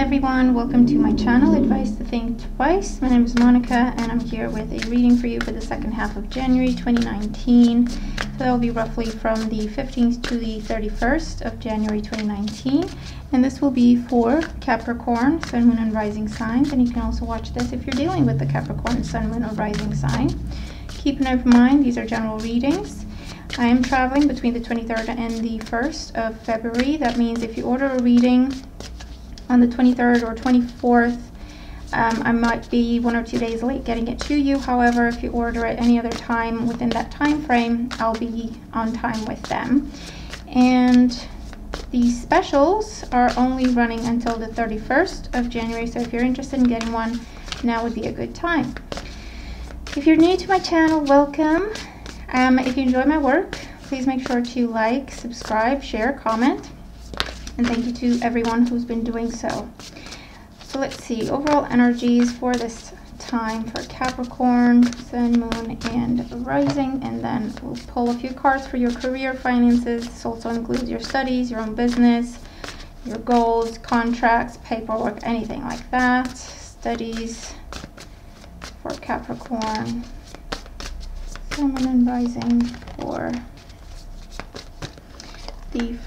everyone, welcome to my channel, Advice to Think Twice. My name is Monica and I'm here with a reading for you for the second half of January 2019. So that will be roughly from the 15th to the 31st of January 2019. And this will be for Capricorn, Sun, Moon, and Rising signs. And you can also watch this if you're dealing with the Capricorn, Sun, Moon, or Rising sign. Keep in mind, these are general readings. I am traveling between the 23rd and the 1st of February. That means if you order a reading on the 23rd or 24th, I might be 1 or 2 days late getting it to you. However, if you order it any other time within that time frame, I'll be on time with them. And these specials are only running until the 31st of January. So if you're interested in getting one, now would be a good time. If you're new to my channel, welcome. If you enjoy my work, please make sure to like, subscribe, share, comment. And thank you to everyone who's been doing so. So let's see, overall energies for this time for Capricorn, Sun, Moon, and Rising. And then we'll pull a few cards for your career, finances. This also includes your studies, your own business, your goals, contracts, paperwork, anything like that. Studies for Capricorn, Sun, Moon, and Rising for the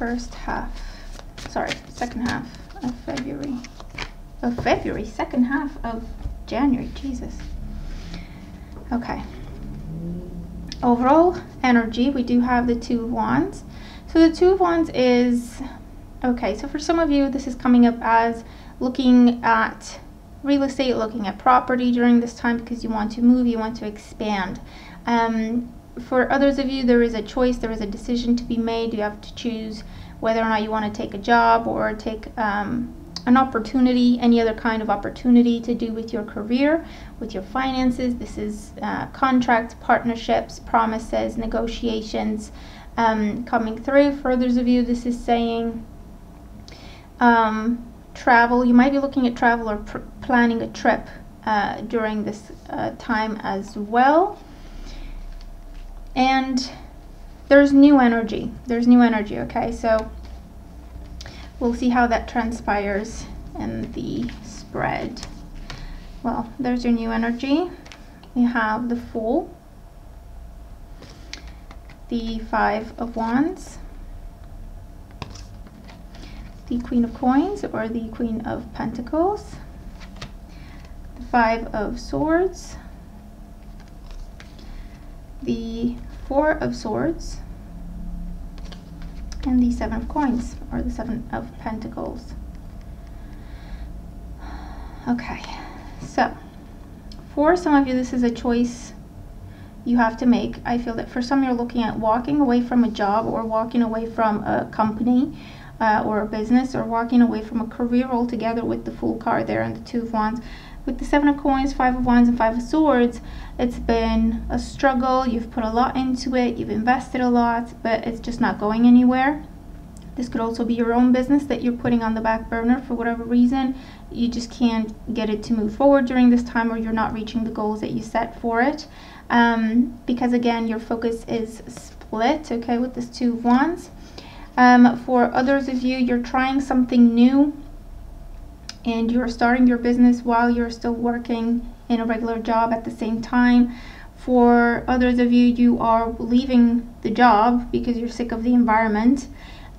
second half of February. Second half of January, Jesus. Okay. Overall energy, we do have the Two of Wands. So the Two of Wands is, okay, so for some of you, this is coming up as looking at real estate, looking at property during this time because you want to move, you want to expand. For others of you, there is a choice, there is a decision to be made. You have to choose whether or not you want to take a job or take an opportunity, any other kind of opportunity to do with your career, with your finances. This is contracts, partnerships, promises, negotiations coming through. For others of you, this is saying travel. You might be looking at travel or planning a trip during this time as well. And there's new energy. Okay, so we'll see how that transpires in the spread. Well, there's your new energy. We have the Fool, the Five of Wands, the Queen of Coins or the Queen of Pentacles, the Five of Swords, the Four of Swords, and the Seven of Coins or the Seven of Pentacles. Okay, so for some of you, this is a choice you have to make. I feel that for some, you're looking at walking away from a job or walking away from a company or a business, or walking away from a career altogether with the Fool card there and the Two of Wands. With the Seven of Coins, Five of Wands, and Five of Swords, it's been a struggle. You've put a lot into it, you've invested a lot, but it's just not going anywhere. This could also be your own business that you're putting on the back burner for whatever reason. You just can't get it to move forward during this time, or you're not reaching the goals that you set for it. Because again, your focus is split, okay, with this Two of Wands. For others of you, you're trying something new and you're starting your business while you're still working in a regular job at the same time. For others of you, you are leaving the job because you're sick of the environment.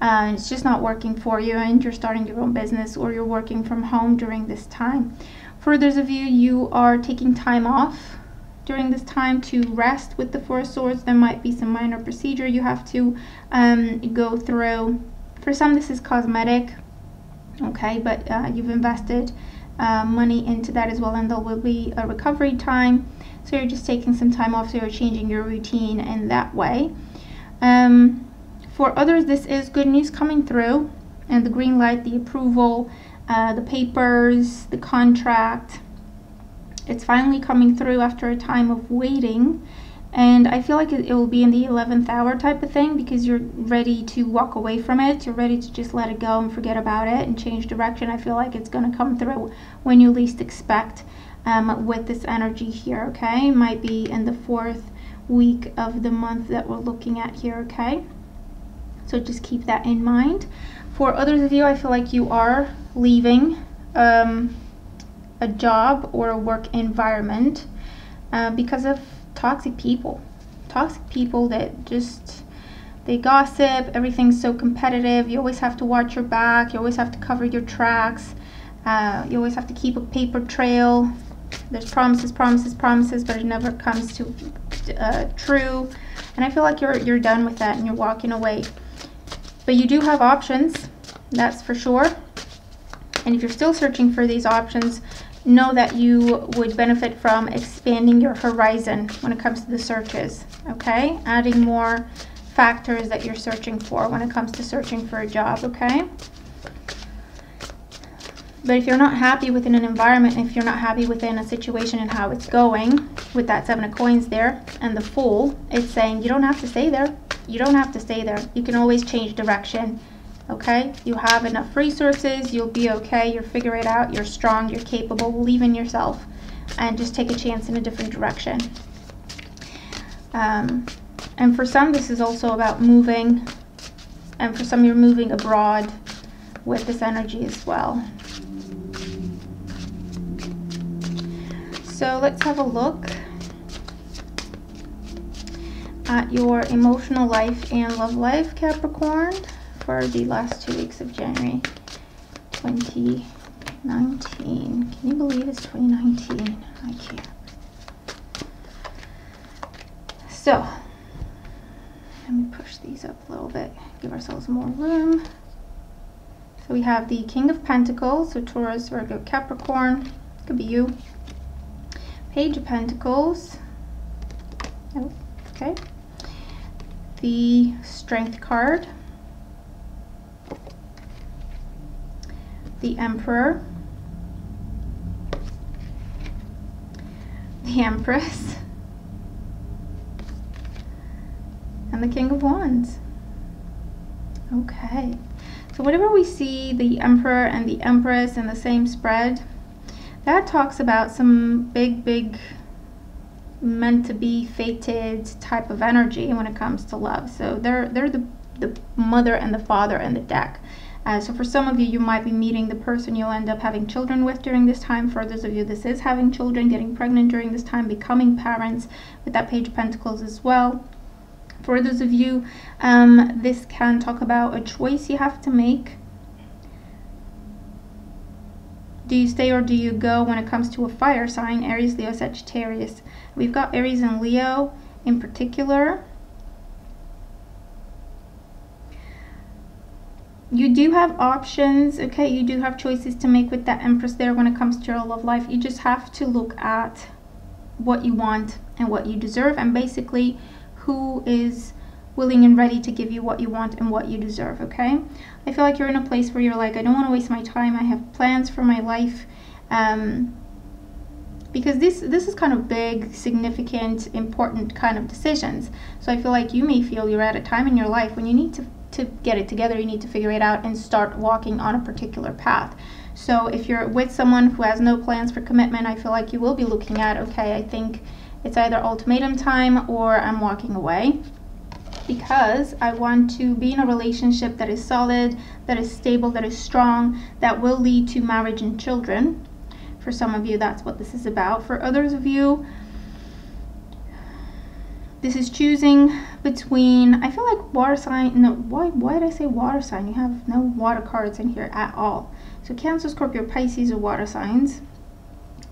It's just not working for you, and you're starting your own business, or you're working from home during this time. For others of you, you are taking time off during this time to rest with the Four of Swords. There might be some minor procedure you have to go through. For some, this is cosmetic. Okay, but you've invested money into that as well, and there will be a recovery time. So you're just taking some time off, so you're changing your routine in that way. For others, this is good news coming through, and the green light, the approval, the papers, the contract. It's finally coming through after a time of waiting. And I feel like it will be in the 11th hour type of thing, because you're ready to walk away from it. You're ready to just let it go and forget about it and change direction. I feel like it's going to come through when you least expect with this energy here, okay? It might be in the 4th week of the month that we're looking at here, okay? So just keep that in mind. For others of you, I feel like you are leaving a job or a work environment because of toxic people that just, they gossip, everything's so competitive, you always have to watch your back, you always have to cover your tracks, you always have to keep a paper trail. There's promises, but it never comes to true. And I feel like you're done with that and you're walking away. But you do have options, that's for sure. And if you're still searching for these options, know that you would benefit from expanding your horizon when it comes to the searches, okay? Adding more factors that you're searching for when it comes to searching for a job, okay? But if you're not happy within an environment, if you're not happy within a situation and how it's going, with that 7 of coins there and the Fool, it's saying you don't have to stay there. You don't have to stay there. You can always change direction, okay? You have enough resources. You'll be okay. You'll figure it out. You're strong. You're capable. Believe in yourself and just take a chance in a different direction. And for some, this is also about moving. And for some, you're moving abroad with this energy as well. So let's have a look at your emotional life and love life, Capricorn, for the last 2 weeks of January 2019. Can you believe it's 2019? I can't. So let me push these up a little bit, give ourselves more room. So we have the King of Pentacles, so Taurus, Virgo, Capricorn, could be you. Page of Pentacles, oh, okay. The Strength card, the Emperor, the Empress, and the King of Wands. Okay, so whenever we see the Emperor and the Empress in the same spread, that talks about some big meant to be fated type of energy when it comes to love. So they're the mother and the father in the deck. So for some of you, you might be meeting the person you'll end up having children with during this time. For others of you, this is having children, getting pregnant during this time, becoming parents with that Page of Pentacles as well. For others of you, this can talk about a choice you have to make. Do you stay or do you go when it comes to a fire sign? Aries, Leo, Sagittarius. We've got Aries and Leo in particular. You do have options, okay? You do have choices to make with that Empress there when it comes to your love life. You just have to look at what you want and what you deserve, and basically who is willing and ready to give you what you want and what you deserve, okay? I feel like you're in a place where you're like, I don't want to waste my time. I have plans for my life. Because this is kind of big, significant, important kind of decisions. So I feel like you may feel you're at a time in your life when you need to get it together. You need to figure it out and start walking on a particular path. So if you're with someone who has no plans for commitment, I feel like you will be looking at, okay, I think it's either ultimatum time or I'm walking away, because I want to be in a relationship that is solid, that is stable, that is strong, that will lead to marriage and children. For some of you, that's what this is about. For others of you, this is choosing between, I feel like water sign, no, why did I say water sign? You have no water cards in here at all. So Cancer, Scorpio, Pisces are water signs.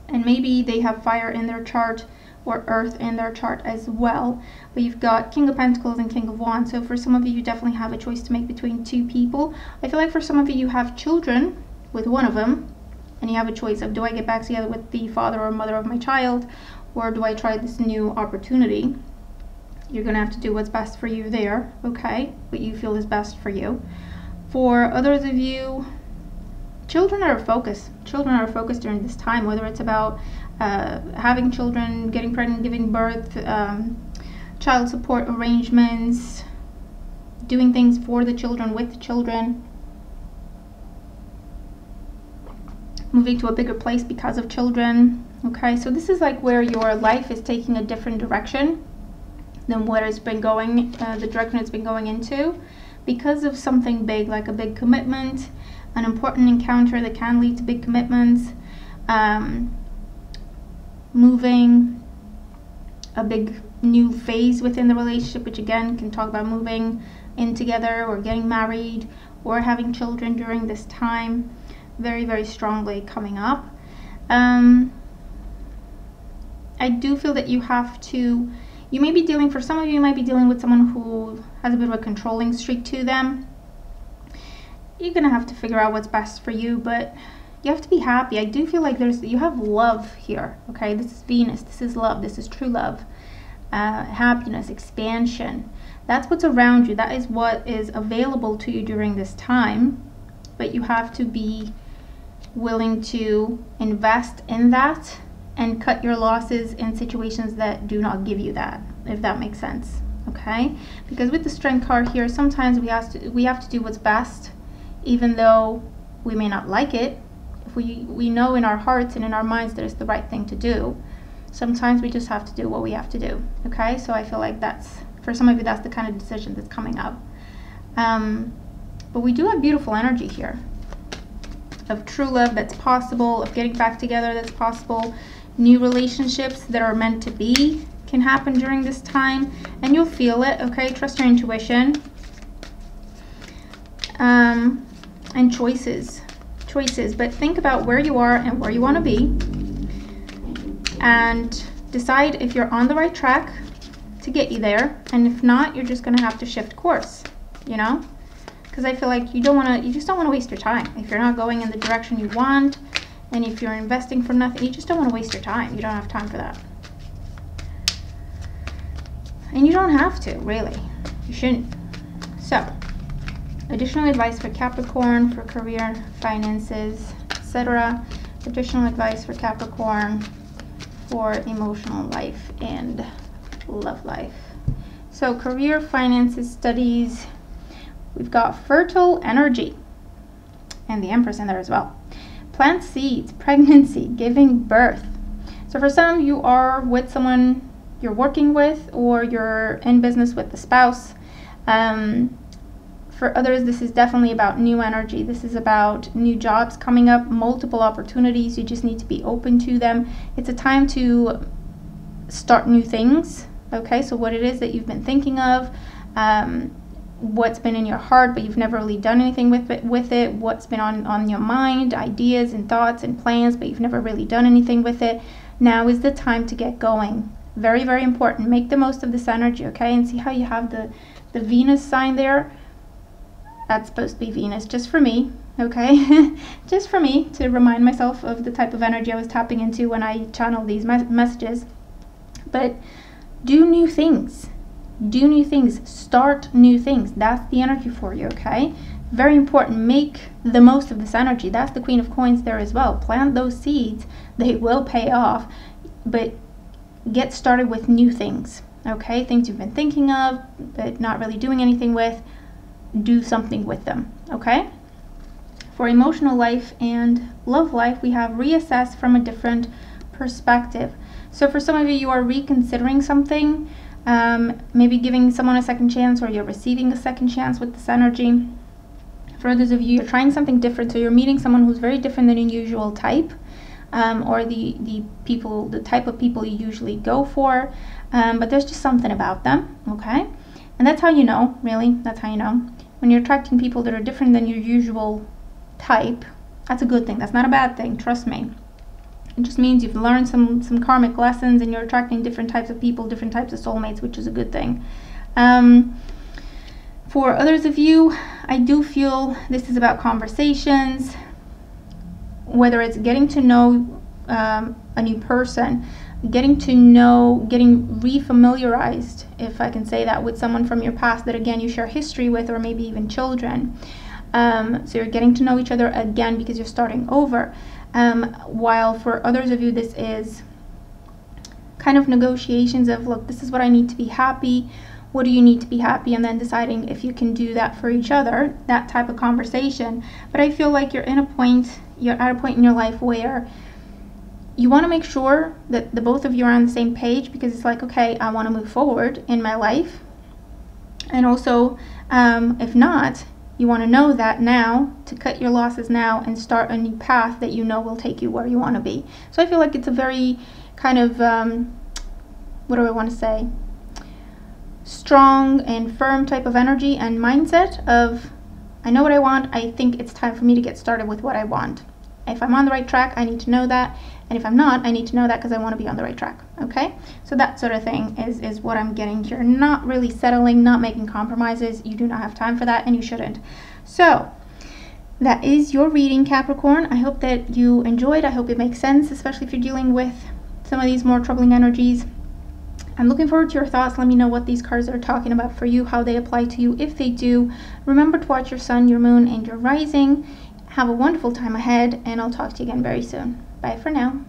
And maybe they have fire in their chart or earth in their chart as well. But you've got King of Pentacles and King of Wands. So for some of you, you definitely have a choice to make between two people. I feel like for some of you, you have children with one of them, and you have a choice of, do I get back together with the father or mother of my child, or do I try this new opportunity? You're gonna have to do what's best for you there, okay? What you feel is best for you. For others of you, children are a focus. Children are a focus during this time, whether it's about having children, getting pregnant, giving birth, child support arrangements, doing things for the children, with the children, moving to a bigger place because of children, okay? So this is like where your life is taking a different direction than what it's been going, the direction it's been going into, because of something big, like a big commitment, an important encounter that can lead to big commitments, moving, a big new phase within the relationship, which again can talk about moving in together or getting married or having children during this time. Very, very strongly coming up. I do feel that you may be dealing, for some of you might be dealing with someone who has a bit of a controlling streak to them. You're gonna have to figure out what's best for you, but you have to be happy. I do feel like you have love here, okay? This is Venus, this is love, this is true love, happiness, expansion. That's what's around you. That is what is available to you during this time, but you have to be willing to invest in that and cut your losses in situations that do not give you that, if that makes sense, okay? Because with the Strength card here, sometimes we have to do what's best, even though we may not like it. If we know in our hearts and in our minds that it's the right thing to do, sometimes we just have to do what we have to do, okay? So I feel like that's, for some of you, that's the kind of decision that's coming up. But we do have beautiful energy here of true love that's possible, of getting back together that's possible. New relationships that are meant to be can happen during this time, and you'll feel it, okay? Trust your intuition. And choices, but think about where you are and where you want to be, and decide if you're on the right track to get you there, and if not, you're just going to have to shift course, you know? Because I feel like you just don't want to waste your time. If you're not going in the direction you want, and if you're investing for nothing, you just don't want to waste your time. You don't have time for that. And you don't have to, really. You shouldn't. So, additional advice for Capricorn, for career, finances, etc. Additional advice for Capricorn, for emotional life and love life. So, career, finances, studies. We've got fertile energy. And the Empress in there as well. Plant seeds, pregnancy, giving birth. So for some, you are with someone you're working with, or you're in business with the spouse. For others, this is definitely about new energy. This is about new jobs coming up, multiple opportunities. You just need to be open to them. It's a time to start new things. Okay, so what it is that you've been thinking of, what's been in your heart but you've never really done anything with it, what's been on your mind, ideas and thoughts and plans, but you've never really done anything with it. Now is the time to get going. Very, very important. Make the most of this energy, okay? And see how you have the Venus sign there? That's supposed to be Venus, just for me, okay? Just for me, to remind myself of the type of energy I was tapping into when I channel these messages. But do new things. Do new things, start new things. That's the energy for you, okay? Very important. Make the most of this energy. That's the Queen of Coins there as well. Plant those seeds. They will pay off, but get started with new things, okay? Things you've been thinking of but not really doing anything with. Do something with them, okay? For emotional life and love life, we have reassess from a different perspective. So for some of you, you are reconsidering something. Maybe giving someone a second chance, or you're receiving a second chance with this energy. For others of you, you're trying something different, so you're meeting someone who's very different than your usual type, or the type of people you usually go for, but there's just something about them, okay? And that's how you know, really, that's how you know. When you're attracting people that are different than your usual type, that's a good thing. That's not a bad thing, trust me. It just means you've learned some karmic lessons, and you're attracting different types of people, different types of soulmates, which is a good thing. For others of you, I do feel this is about conversations, whether it's getting to know a new person, getting refamiliarized, if I can say that, with someone from your past that, again, you share history with, or maybe even children. So you're getting to know each other again because you're starting over. While for others of you, this is kind of negotiations of, look, this is what I need to be happy. What do you need to be happy? And then deciding if you can do that for each other, that type of conversation. But I feel like you're at a point in your life where you want to make sure that the both of you are on the same page, because it's like, okay, I want to move forward in my life. And also, if not, You want to know that now, to cut your losses now and start a new path that you know will take you where you want to be. So I feel like it's a very kind of, what do I want to say, strong and firm type of energy and mindset of, I know what I want, I think it's time for me to get started with what I want. If I'm on the right track, I need to know that, and if I'm not, I need to know that because I want to be on the right track. Okay, so that sort of thing is what I'm getting here. Not really settling, not making compromises. You do not have time for that, and you shouldn't. So that is your reading, Capricorn. I hope that you enjoyed. I hope it makes sense, especially if you're dealing with some of these more troubling energies. I'm looking forward to your thoughts. Let me know what these cards are talking about for you, how they apply to you, if they do. Remember to watch your sun, your moon, and your rising. Have a wonderful time ahead, and I'll talk to you again very soon. Bye for now.